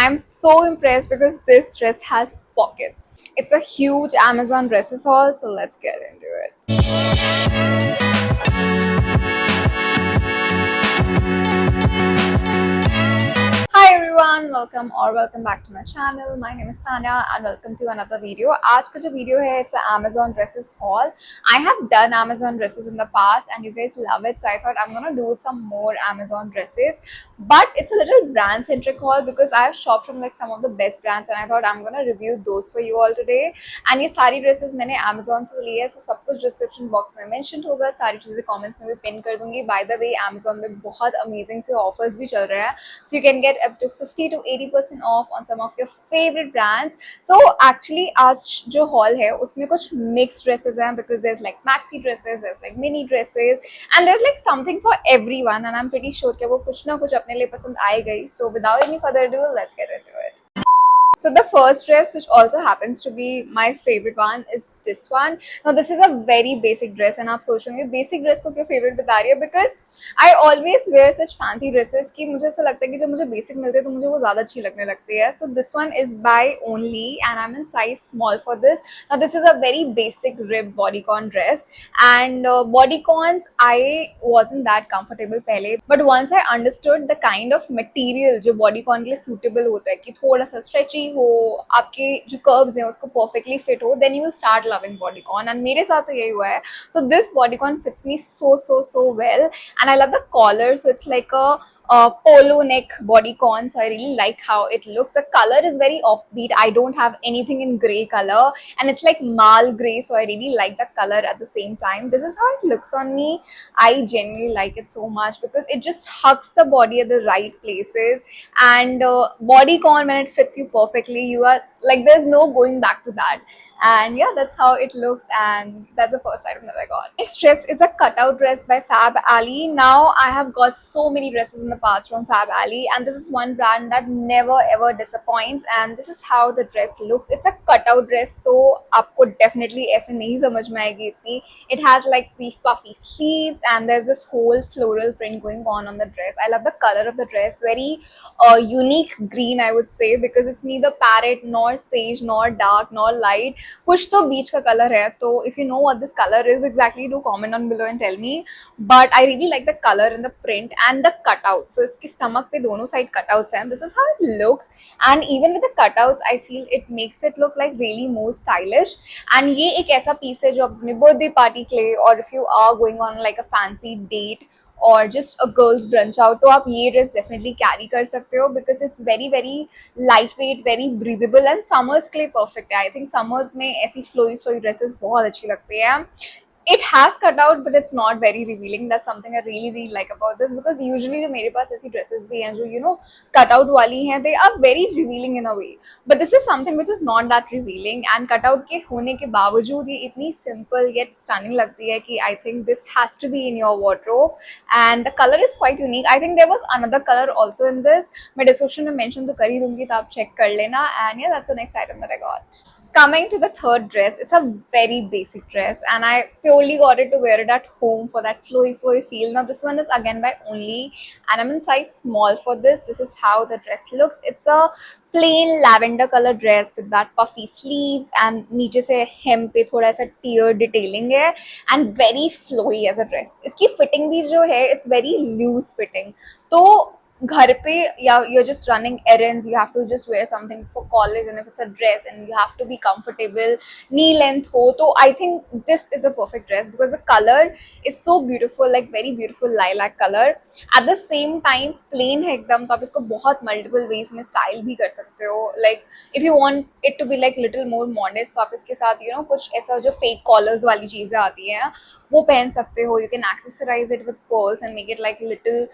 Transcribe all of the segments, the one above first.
I'm so impressed because this dress has pockets. It's a huge Amazon dresses haul, so let's get into it. Hi everyone, welcome back to my channel. My name is Tanya and welcome to another video. आज का जो video है it's an Amazon dresses haul. I have done Amazon dresses in the past and you guys love it, so I thought I'm gonna do some more Amazon dresses. But it's a little brand centric haul because I have shopped from like some of the best brands and I thought I'm gonna review those for you all today. And ये सारी dresses मैंने Amazon से ली है, so सब कुछ description box में mentioned होगा, सारी चीजें comments में भी pin कर दूंगी. By the way, Amazon में बहुत amazing से offers भी चल रहे हैं, so you can get up to 50 to 80% off on some of your favorite brands. So actually आज जो haul है उसमें कुछ mixed dresses हैं because there's like maxi dresses, there's like mini dresses and there's like something for everyone and I'm pretty sure कि वो कुछ ना कुछ अपने लिए पसंद आएगा ही. So without any further ado, let's get into it. So the first dress, which also happens to be my favorite one, is this one. Now this is a very basic dress and आप सोच रहे होंगे basic dress को क्यों favorite बता रही है? Because I always wear such fancy dresses कि मुझे ऐसा लगता है कि जब मुझे basic मिलते हैं तो मुझे वो ज़्यादा अच्छी लगने लगती है. So this one is by Only and I'm in size small for this. Now this is a very basic ribbed bodycon dress and bodycons I wasn't that comfortable पहले, but once I understood the kind of material जो bodycon के लिए suitable होता है कि थोड़ा सा stretchy हो, आपके जो curves हैं उसको perfectly fit हो, then you will start loving bodycon and मेरे साथ तो यही हुआ है. So this bodycon fits me so well and I love the collar, so it's like a polo neck bodycon, so I really like how it looks. The color is very offbeat. I don't have anything in gray color and it's like mal gray, so I really like the color at the same time. This is how it looks on me. I genuinely like it so much because it just hugs the body at the right places and bodycon, when it fits you perfectly, you are like there's no going back to that. And yeah, that's how it looks and that's the first item that I got. Next dress is a cutout dress by Fab Ali. Now I have got so many dresses in the past from Fab Ali and this is one brand that never ever disappoints and this is how the dress looks. It's a cutout dress, so आपको definitely ऐसे नहीं समझ में आएगी इतनी. It has like these puffy sleeves and there's this whole floral print going on the dress. I love the color of the dress, very unique green I would say, because it's neither parrot nor sage nor dark nor light. कुछ तो बीच का colour है, तो if you know what this color is exactly, do comment on below and tell me. But I really like the color and the print and the cutout. So इसकी stomach पे दोनों side cutouts हैं. This is how it looks and even with the cutouts I feel it makes it look like really more stylish. And ये एक ऐसा piece है जो अपने birthday party के लिए, or if you are going on like a fancy date और just a girls brunch out, तो आप ये ड्रेस डेफिनेटली कैरी कर सकते हो because it's very light weight, very breathable and summers के लिए परफेक्ट है. आई थिंक समर्स में ऐसी फ्लोई ड्रेसेस बहुत अच्छी लगती है. It has cut out but it's not very revealing. That's something I really like about this because usually जो मेरे पास ऐसी dresses भी हैं जो you know cut out वाली हैं, they are very revealing in a way, but this is something which is not that revealing and cut out के होने के बावजूद ये इतनी simple yet stunning लगती है कि I think this has to be in your wardrobe and the color is quite unique. I think there was another color also in this, मैं description में mention तो कर ही दूंगी तो आप check कर लेना. And yeah, that's the next item that I got. Coming to the third dress, it's a very basic dress and I purely got it to wear it at home for that flowy feel. Now this one is again by Only and I'm in size small for this. This is how the dress looks. It's a plain lavender color dress with that puffy sleeves and नीचे से hem पे थोड़ा सा tear detailing है and very flowy as a dress. इसकी fitting भी जो है it's very loose fitting, तो घर पे या you're just running errands, you have to just wear something for college and if it's a dress and you have to be comfortable, knee length हो, तो I think this is a perfect dress because the color is so beautiful, like very beautiful lilac color. At the same time plain है एकदम, तो आप इसको बहुत multiple ways में style भी कर सकते हो. Like if you want it to be like little more modest, तो आप इसके साथ you know कुछ ऐसा जो fake collars वाली चीज़ें आती हैं वो पहन सकते हो. You can accessorize it with pearls and make it like little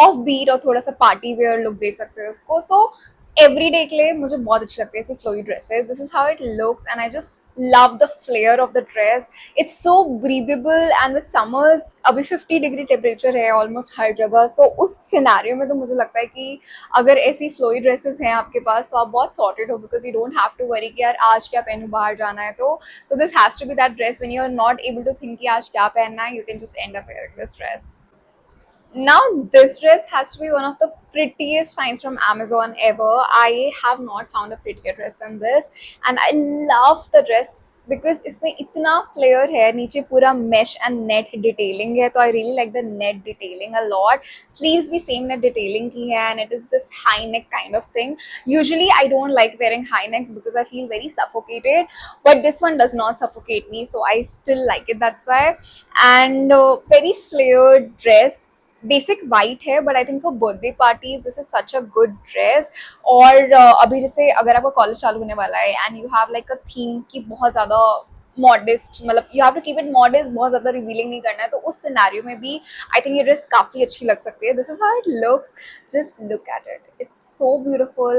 offbeat और थोड़ा सा पार्टी वेयर लुक दे सकते हो उसको. सो एवरीडे के लिए मुझे बहुत अच्छी लगती है ऐसी flowy dresses. This is how it looks and I just love the flare of the dress. It's so breathable and with summers अभी 50 डिग्री टेम्परेचर है ऑलमोस्ट हर जगह. सो उस सिनेरियो में तो मुझे लगता है कि अगर ऐसी फ्लोई ड्रेसेस हैं आपके पास तो आप बहुत सॉर्टेड हो because you don't have to worry कि यार आज क्या पहनूं, बाहर जाना है तो. So this has to be that dress when you are not able to think कि आज क्या पहनना है, you can just end up wearing this dress. Now, this dress has to be one of the prettiest finds from Amazon ever. I have not found a prettier dress than this, and I love the dress because इसमें इतना flare है, नीचे पूरा mesh and net detailing है, तो I really like the net detailing a lot. Sleeves भी same net detailing की है, and it is this high neck kind of thing. Usually I don't like wearing high necks because I feel very suffocated, but this one does not suffocate me, so I still like it. That's why. And very flared dress, basic white है, but I think for birthday parties this is such a good dress. और अभी जैसे अगर आपका college चालू होने वाला है and you have like a theme की बहुत ज्यादा मॉडेस्ट, मतलब you have to keep it modest, बहुत ज्यादा रिवीलिंग नहीं करना है, तो उस सिनेरियो में भी आई थिंक ये ड्रेस काफी अच्छी लग सकती है. This is how it looks, just look at it, it's so beautiful.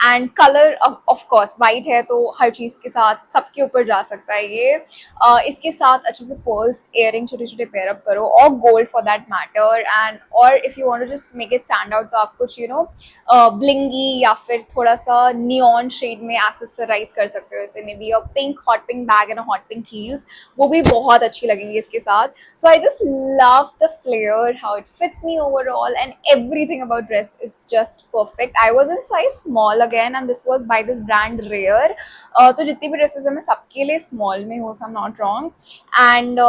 And colour of course white है तो हर चीज के साथ सबके ऊपर जा सकता है ये. इसके साथ अच्छे से पर्ल्स इयरिंग छोटे छोटे पेयर अप करो, और gold for that matter. And और if you want to just make it stand out, तो आप कुछ ब्लिंगी या फिर थोड़ा सा नियॉन शेड में एक्सेसराइज कर सकते हो. जैसे maybe a pink hot pink bag and hot pink heels, वो भी बहुत अच्छी लगेंगी इसके साथ. So I just love the flare, how it fits me overall, and everything about dress is just perfect. I was in size small again, and this was by this brand Rare. तो जितनी भी dresses है मैं सबके लिए small में हूँ, if I am not wrong. And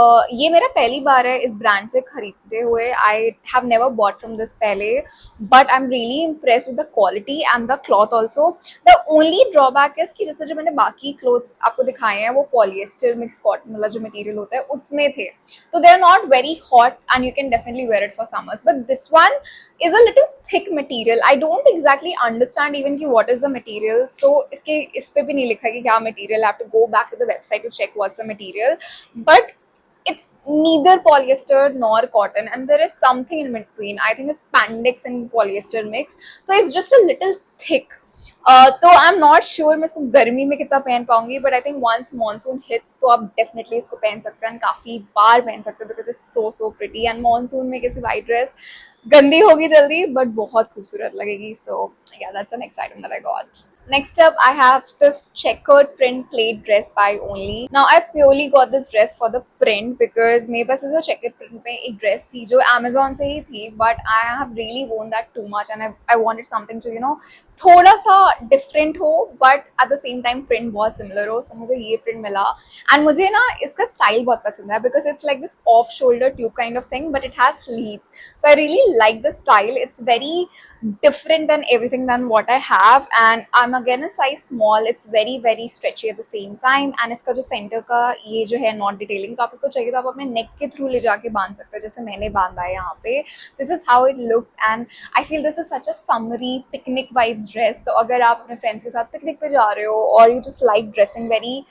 ये मेरा पहली बार है इस ब्रांड से खरीदते हुए. I have never bought from this पहले, but I am really impress with the quality and the cloth also. The only drawback is कि जैसे जो मैंने बाकी क्लोथ्स आपको दिखाए हैं वो पॉलिएस्टर मिक्स कॉटन वाला जो मटेरियल होता है उसमें थे, तो they are not very hot and you can definitely wear it for summers. But this one is a little thick material. I don't exactly understand even कि what is the material. So इसके इस पे भी नहीं लिखा है कि क्या material. I have to go back to the website to check what's the material. But it's neither polyester nor cotton, and there is something in between. I think it's spandex and polyester mix. So it's just a little thick. तो I am not sure मैं इसको गर्मी में कितना पहन पाऊंगी, but I think once monsoon hits तो आप डेफिनेटली इसको पहन सकते हैं, काफी बार पहन सकते हैं, because it's so so pretty. And monsoon में किसी वाइट ड्रेस गंदी होगी जल्दी, बट बहुत खूबसूरत लगेगी. सो yeah, that's the next item that I got. Next up, I have this checkered print plaid dress by Only. Now, I purely got this dress for the print because मेरे पास ऐसा checkered print में एक dress थी जो Amazon से ही थी, but I have really worn that too much and I wanted something to थोड़ा सा डिफरेंट हो but at the same time print बहुत सिमिलर हो. सो मुझे ये प्रिंट मिला एंड मुझे ना इसका स्टाइल बहुत पसंद है because it's like this off shoulder tube kind of thing but it has sleeves. So I really like the style. It's very different than everything than what I have, and I'm again in size small. It's very very stretchy at the same time, and इसका जो centre का ये जो है not detailing, तो आप इसको चाहिए तो आप अपने नेक के थ्रू ले जाके बांध सकते हो जैसे मैंने बांधा है यहाँ पे. This is how it looks and I feel this is such a summary picnic vibes dress. तो अगर आप अपने फ्रेंड्स के साथ पिकनिक पे जा रहे हो और you just like dressing very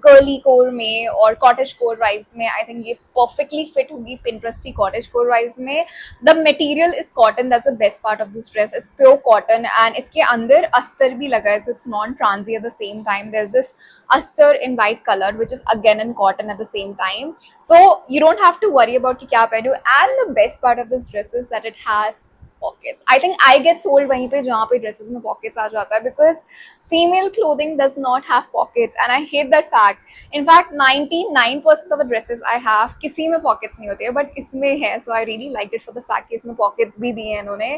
girly core में और कॉटेज कोर वाइब्स में, आई थिंक ये परफेक्टली फिट होगी पिंटरेस्टी कॉटेज कोर वाइब्स में. The material is cotton, that's the best part of this dress. It's pure cotton and इसके अंदर अस्तर भी लगा है, so it's non-transy at the same time. There's this अस्तर in white color which is again in cotton at the same time, so you don't have to worry about कि क्या पहनूं. And the best part of this dress is that it has pockets. I think I get sold वहीं पे जहाँ पे dresses में pockets आ जाता है because female clothing does not have pockets and I hate that fact. In fact 99% of the dresses I have किसी में pockets नहीं होते हैं but इसमें है, so I really liked it for the fact कि इसमें pockets भी दिए हैं इन्होंने.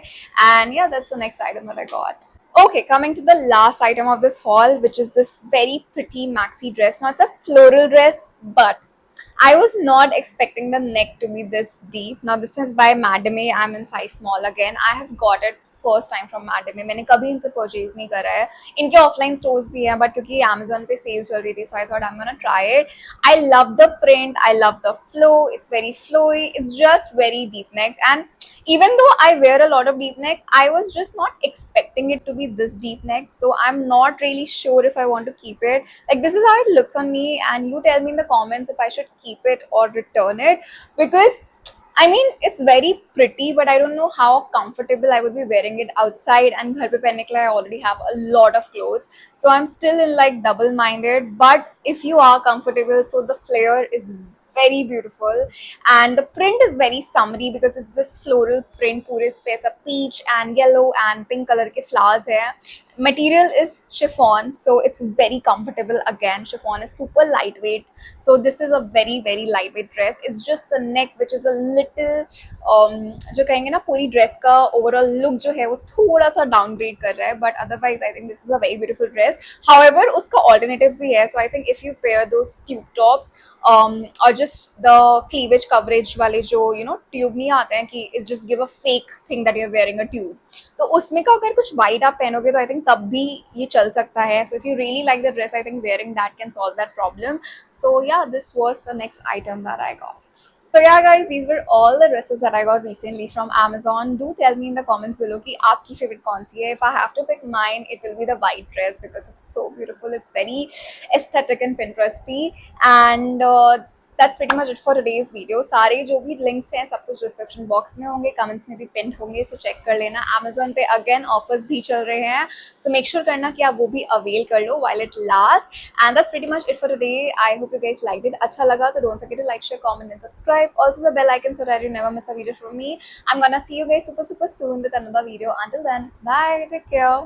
And yeah, that's the next item that I got. Okay, coming to the last item of this haul, which is this very pretty maxi dress. Now it's a floral dress, but I was not expecting the neck to be this deep. Now this is by Madame. I'm in size small again. I have got it first time from madam. मैंने कभी इनसे purchase नहीं करा है. इनके offline stores भी हैं but क्योंकि अमेजोन पे सेल चल रही थी so I thought I am gonna try it. I love the print, I love the flow. It's very flowy, it's just very deep neck and even though I wear a lot of deep necks, I was just not expecting it to be this deep neck, so I'm not really sure if I want to keep it. Like this is how it looks on me and you tell me in the comments if I should keep it or return it, because I mean it's very pretty but I don't know how comfortable I would be wearing it outside, and घर पे पहनने के लिए I already have a lot of clothes, so I'm still in like double minded. But if you are comfortable, so the flare is very beautiful, and the print is very summery because it's this floral print. पूरे इस पे ऐसा peach and yellow and pink color के flowers है. Material is chiffon, so it's very comfortable. Again, chiffon is super lightweight, so this is a very lightweight dress. It's just the neck which is a little जो कहेंगे ना पूरी dress का overall look जो है वो थोड़ा सा डाउनग्रेड कर रहा है, but otherwise I think this is a very beautiful dress. However उसका ऑल्टरनेटिव भी है, so I think if you pair those tube tops और जस्ट द क्लीवेज कवरेज वाले जो ट्यूब नहीं आते हैं कि it's just give a fake thing that you are wearing a tube, तो उसमें का अगर कुछ वाइट आप पहनोगे तो आई थिंक तब भी ये चल सकता है. So if you really like the dress, I think wearing that can solve that problem. So yeah, this was the next item that I got. So yeah guys, these were all the dresses that I got recently from Amazon. Do tell me in the comments below कि आपकी favorite कौन सी है. If I have to pick mine, it will be the white dress because it's so beautiful. It's very aesthetic and Pinteresty. And that's pretty much it for today's video. सारे जो भी links हैं सब कुछ description box में होंगे, comments में भी पिन होंगे, सो चेक कर लेना. Amazon पे अगेन ऑफर्स भी चल रहे हैं, सो मेक श्योर करना कि आप वो भी अवेल कर लो while it lasts. And that's pretty much it for today. I hope you guys liked it. अच्छा लगा तो don't forget to like, share, comment and subscribe. Also the bell icon so that you never miss a video from me. I'm gonna see you guys super soon with another video. Until then, bye, take care.